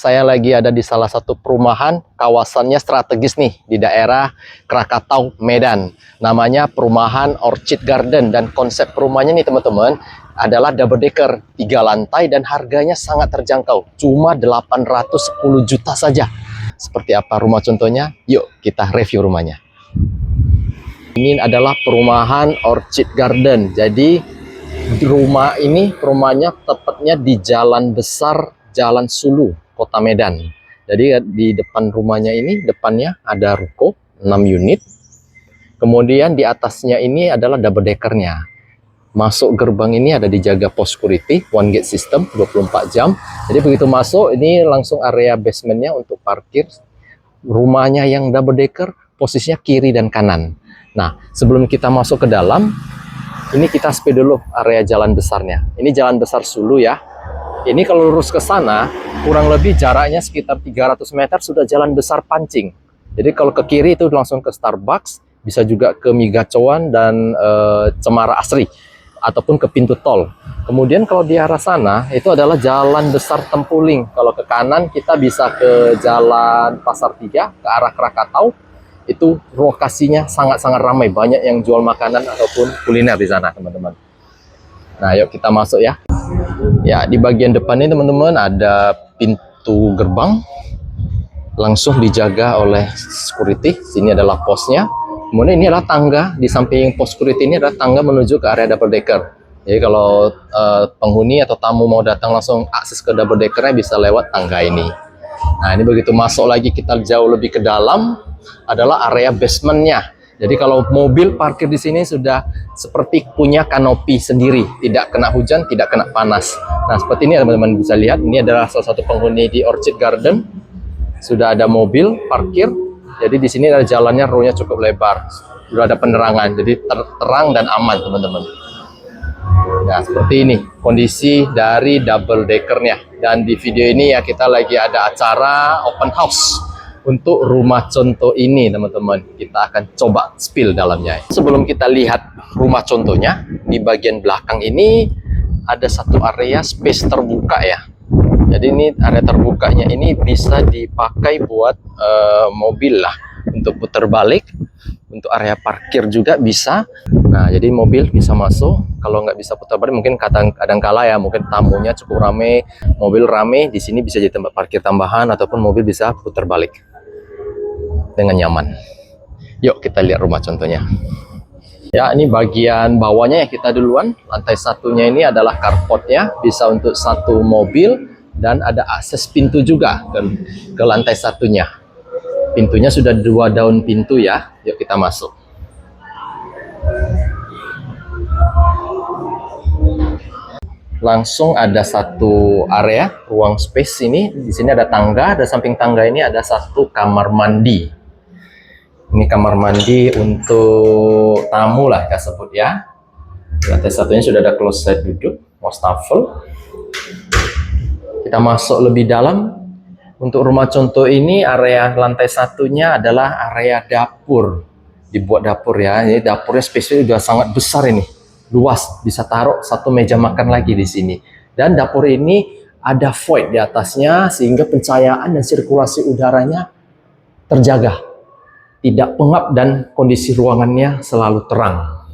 Saya lagi ada di salah satu perumahan, kawasannya strategis nih, di daerah Krakatau, Medan. Namanya perumahan Orchid Garden, dan konsep perumahannya nih teman-teman, adalah double decker, 3 lantai, dan harganya sangat terjangkau, cuma 810 juta saja. Seperti apa rumah contohnya? Yuk kita review rumahnya. Ini adalah perumahan Orchid Garden, jadi rumah ini, perumahannya tepatnya di Jalan Besar, Jalan Sulu, Kota Medan. Jadi di depan rumahnya ini, depannya ada ruko 6 unit. Kemudian di atasnya ini adalah double deckernya. Masuk gerbang ini ada dijaga post security, one gate system 24 jam. Jadi begitu masuk, ini langsung area basementnya untuk parkir. Rumahnya yang double decker, posisinya kiri dan kanan. Nah, sebelum kita masuk ke dalam, ini kita speed dulu area jalan besarnya. Ini jalan besar Sulu ya. Ini kalau lurus ke sana, kurang lebih jaraknya sekitar 300 meter sudah jalan besar Pancing. Jadi kalau ke kiri itu langsung ke Starbucks, bisa juga ke Migacoan dan Cemara Asri, ataupun ke pintu tol. Kemudian kalau di arah sana, itu adalah jalan besar Tempuling. Kalau ke kanan, kita bisa ke jalan Pasar Tiga, ke arah Krakatau. Itu lokasinya sangat-sangat ramai, banyak yang jual makanan ataupun kuliner di sana, teman-teman. Nah, yuk kita masuk ya. Ya, di bagian depan ini teman-teman ada pintu gerbang, langsung dijaga oleh security. Sini adalah posnya. Kemudian ini adalah tangga, di samping pos security ini adalah tangga menuju ke area double decker. Jadi kalau penghuni atau tamu mau datang langsung akses ke double deckernya bisa lewat tangga ini. Nah, ini begitu masuk lagi kita jauh lebih ke dalam adalah area basementnya. Jadi kalau mobil parkir di sini sudah seperti punya kanopi sendiri, tidak kena hujan, tidak kena panas. Nah, seperti ini teman-teman bisa lihat, ini adalah salah satu penghuni di Orchid Garden. Sudah ada mobil parkir. Jadi di sini ada jalannya, row-nya cukup lebar. Sudah ada penerangan, jadi terang dan aman, teman-teman. Nah, seperti ini kondisi dari double deckernya. Dan di video ini ya kita lagi ada acara open house untuk rumah contoh ini, teman-teman. Kita akan coba spill dalamnya. Sebelum kita lihat rumah contohnya, di bagian belakang ini ada satu area space terbuka ya. Jadi ini area terbukanya ini bisa dipakai buat mobil lah, untuk putar balik, untuk area parkir juga bisa. Nah, jadi mobil bisa masuk. Kalau nggak bisa putar balik, mungkin kadang-kala ya, mungkin tamunya cukup rame, mobil rame, di sini bisa jadi tempat parkir tambahan, ataupun mobil bisa putar balik dengan nyaman. Yuk kita lihat rumah contohnya. Ya, ini bagian bawahnya ya kita duluan. Lantai satunya ini adalah carportnya, bisa untuk satu mobil, dan ada akses pintu juga ke lantai satunya. Pintunya sudah 2 daun pintu ya. Yuk kita masuk. Langsung ada satu area ruang space ini. Di sini ada tangga, dan samping tangga ini ada satu kamar mandi. Ini kamar mandi untuk tamu lah kita sebut ya. Lantai satunya sudah ada closet duduk, wastafel. Kita masuk lebih dalam. Untuk rumah contoh ini, area lantai satunya adalah area dapur. Dibuat dapur ya. Ini dapurnya space-nya sudah sangat besar ini. Luas, bisa taruh satu meja makan lagi di sini. Dan dapur ini ada void di atasnya, sehingga pencahayaan dan sirkulasi udaranya terjaga. Tidak pengap, dan kondisi ruangannya selalu terang.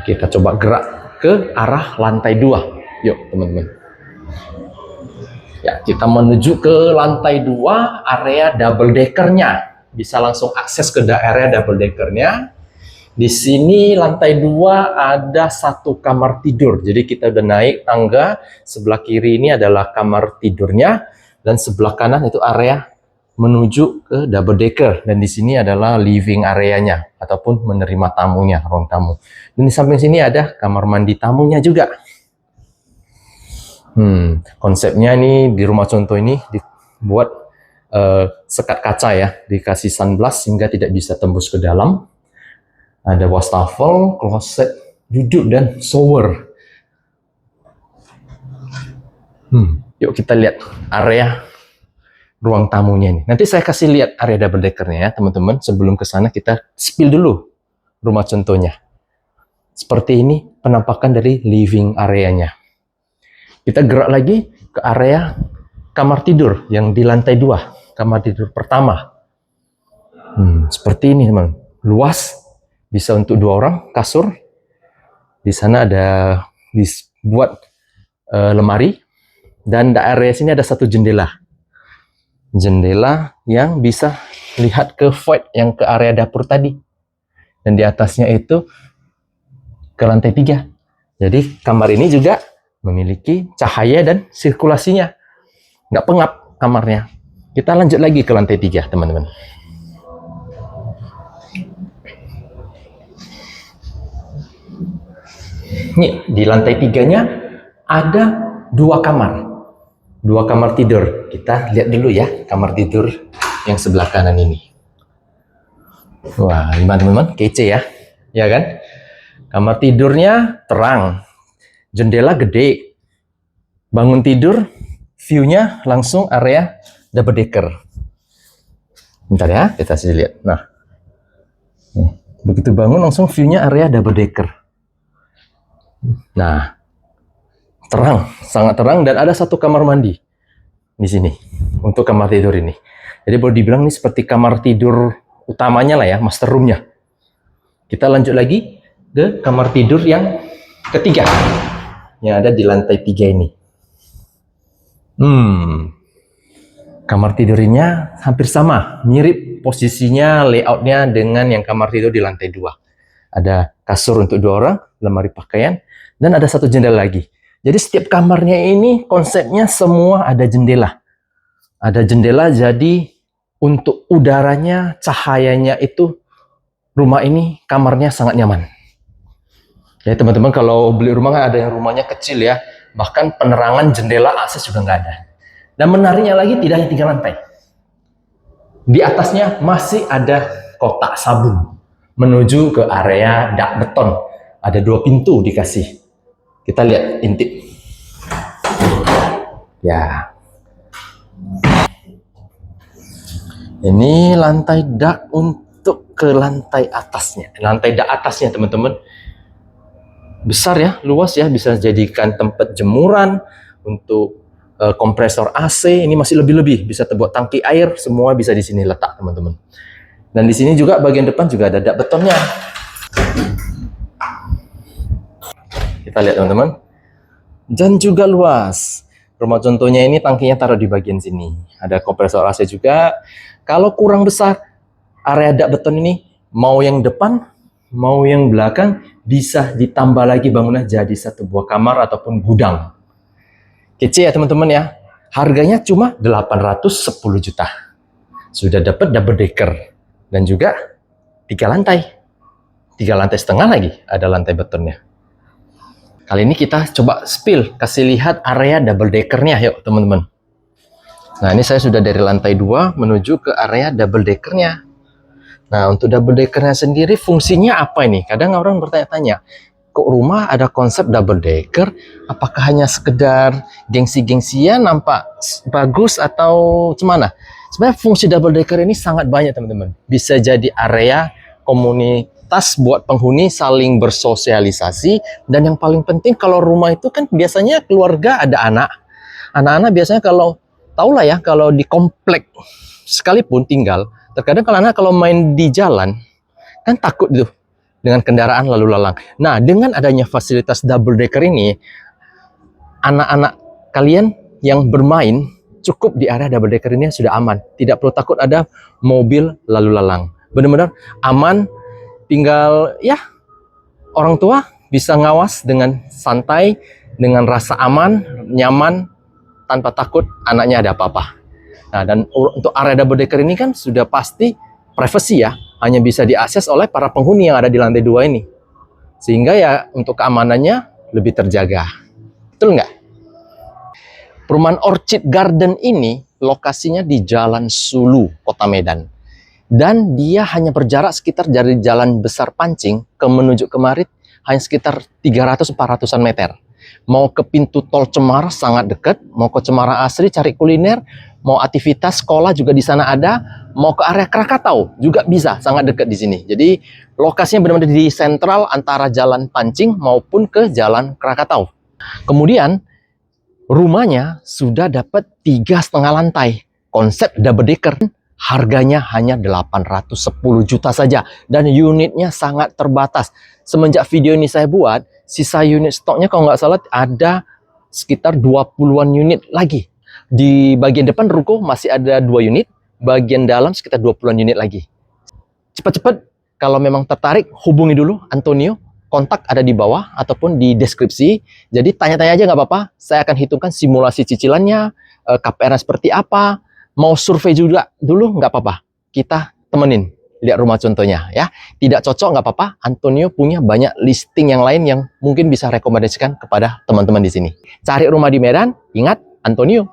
Kita coba gerak ke arah lantai 2. Yuk teman-teman. Ya, kita menuju ke lantai 2, area double deckernya. Bisa langsung akses ke area double deckernya. Di sini lantai 2 ada satu kamar tidur. Jadi kita udah naik tangga, sebelah kiri ini adalah kamar tidurnya, dan sebelah kanan itu area menuju ke double decker. Dan di sini adalah living areanya, ataupun menerima tamunya, ruang tamu. Dan di samping sini ada kamar mandi tamunya juga. Konsepnya ini di rumah contoh ini dibuat sekat kaca ya, dikasih sunblock sehingga tidak bisa tembus ke dalam. Ada wastafel, kloset duduk, dan shower. Yuk kita lihat area ruang tamunya ini. Nanti saya kasih lihat area double deckernya ya teman-teman. Sebelum ke sana kita spill dulu rumah contohnya. Seperti ini penampakan dari living areanya. Kita gerak lagi ke area kamar tidur yang di lantai 2, kamar tidur pertama. Seperti ini teman, luas, bisa untuk 2 orang, kasur. Di sana ada dibuat lemari, dan di area sini ada 1 jendela. Jendela yang bisa lihat ke void yang ke area dapur tadi. Dan di atasnya itu ke lantai 3. Jadi kamar ini juga memiliki cahaya dan sirkulasinya. Nggak pengap kamarnya. Kita lanjut lagi ke lantai 3, teman-teman. Nih, di lantai 3-nya ada 2 kamar. 2 kamar tidur. Kita lihat dulu ya, kamar tidur yang sebelah kanan ini. Wah, gimana teman-teman? Kece ya? Ya kan? Kamar tidurnya terang. Jendela gede. Bangun tidur, view-nya langsung area double decker. Bentar ya, kita lihat. Nah, begitu bangun langsung view-nya area double decker. Nah, terang, sangat terang, dan ada 1 kamar mandi di sini untuk kamar tidur ini. Jadi boleh dibilang ini seperti kamar tidur utamanya lah ya, master room-nya. Kita lanjut lagi ke kamar tidur yang ketiga yang ada di lantai 3 ini. Kamar tidurnya hampir sama, mirip posisinya, layoutnya dengan yang kamar tidur di lantai 2. Ada kasur untuk 2 orang, lemari pakaian, dan ada 1 jendela lagi. Jadi setiap kamarnya ini konsepnya semua ada jendela. Ada jendela, jadi untuk udaranya, cahayanya itu rumah ini, kamarnya sangat nyaman. Ya teman-teman, kalau beli rumah kan ada yang rumahnya kecil ya, bahkan penerangan jendela akses juga nggak ada. Dan menariknya lagi tidak hanya 3 lantai. Di atasnya masih ada kotak sabun menuju ke area dak beton. Ada 2 pintu dikasih. Kita lihat, intip. Ya. Ini lantai dak untuk ke lantai atasnya. Lantai dak atasnya teman-teman. Besar ya, luas ya, bisa jadikan tempat jemuran, untuk kompresor AC. Ini masih lebih-lebih, bisa terbuat tangki air, semua bisa di sini letak teman-teman. Dan di sini juga bagian depan juga ada dak betonnya. Kita lihat teman-teman. Dan juga luas. Rumah contohnya ini tangkinya taruh di bagian sini. Ada kompresor AC juga. Kalau kurang besar area dak beton ini, mau yang depan, mau yang belakang, bisa ditambah lagi bangunan jadi 1 buah kamar ataupun gudang. Kece ya teman-teman ya. Harganya cuma 810 juta. Sudah dapat double decker. Dan juga 3 lantai. 3 lantai setengah lagi ada lantai betonnya. Kali ini kita coba spill, kasih lihat area double deckernya, yuk teman-teman. Nah, ini saya sudah dari lantai 2 menuju ke area double deckernya. Nah, untuk double deckernya sendiri fungsinya apa ini? Kadang orang bertanya-tanya, kok rumah ada konsep double decker? Apakah hanya sekedar gengsi-gengsian, nampak bagus atau gimana? Sebenarnya fungsi double decker ini sangat banyak teman-teman. Bisa jadi area komunitas buat penghuni saling bersosialisasi, dan yang paling penting kalau rumah itu kan biasanya keluarga ada anak. Anak-anak biasanya kalau tahulah ya, kalau di komplek sekalipun tinggal, terkadang kalau anak kalau main di jalan kan takut tuh dengan kendaraan lalu lalang. Nah, dengan adanya fasilitas double decker ini, anak-anak kalian yang bermain cukup di area double decker ini sudah aman. Tidak perlu takut ada mobil lalu lalang. Benar-benar aman. Tinggal ya orang tua bisa ngawas dengan santai, dengan rasa aman, nyaman, tanpa takut anaknya ada apa-apa. Nah, dan untuk area double decker ini kan sudah pasti privasi ya, hanya bisa diakses oleh para penghuni yang ada di lantai 2 ini. Sehingga ya untuk keamanannya lebih terjaga. Betul nggak? Perumahan Orchid Garden ini lokasinya di Jalan Sulu, Kota Medan. Dan dia hanya berjarak sekitar dari Jalan Besar Pancing ke menuju ke Marit hanya sekitar 300-400an meter. Mau ke pintu tol Cemara sangat dekat, mau ke Cemara Asri cari kuliner, mau aktivitas sekolah juga di sana ada, mau ke area Krakatau juga bisa, sangat dekat di sini. Jadi lokasinya benar-benar di sentral antara Jalan Pancing maupun ke Jalan Krakatau. Kemudian Rumahnya sudah dapat 3,5 lantai. Konsep double decker. Harganya hanya 810 juta saja. Dan unitnya sangat terbatas. Semenjak video ini saya buat, sisa unit stoknya kalau nggak salah ada sekitar 20-an unit lagi. Di bagian depan ruko masih ada 2 unit. Bagian dalam sekitar 20-an unit lagi. Cepat-cepat, kalau memang tertarik, hubungi dulu Antonio. Kontak ada di bawah ataupun di deskripsi. Jadi tanya-tanya aja nggak apa-apa. Saya akan hitungkan simulasi cicilannya, KPR seperti apa. Mau survei juga dulu nggak apa-apa. Kita temenin lihat rumah contohnya ya. Tidak cocok nggak apa-apa. Antonio punya banyak listing yang lain yang mungkin bisa rekomendasikan kepada teman-teman di sini. Cari rumah di Medan, ingat Antonio.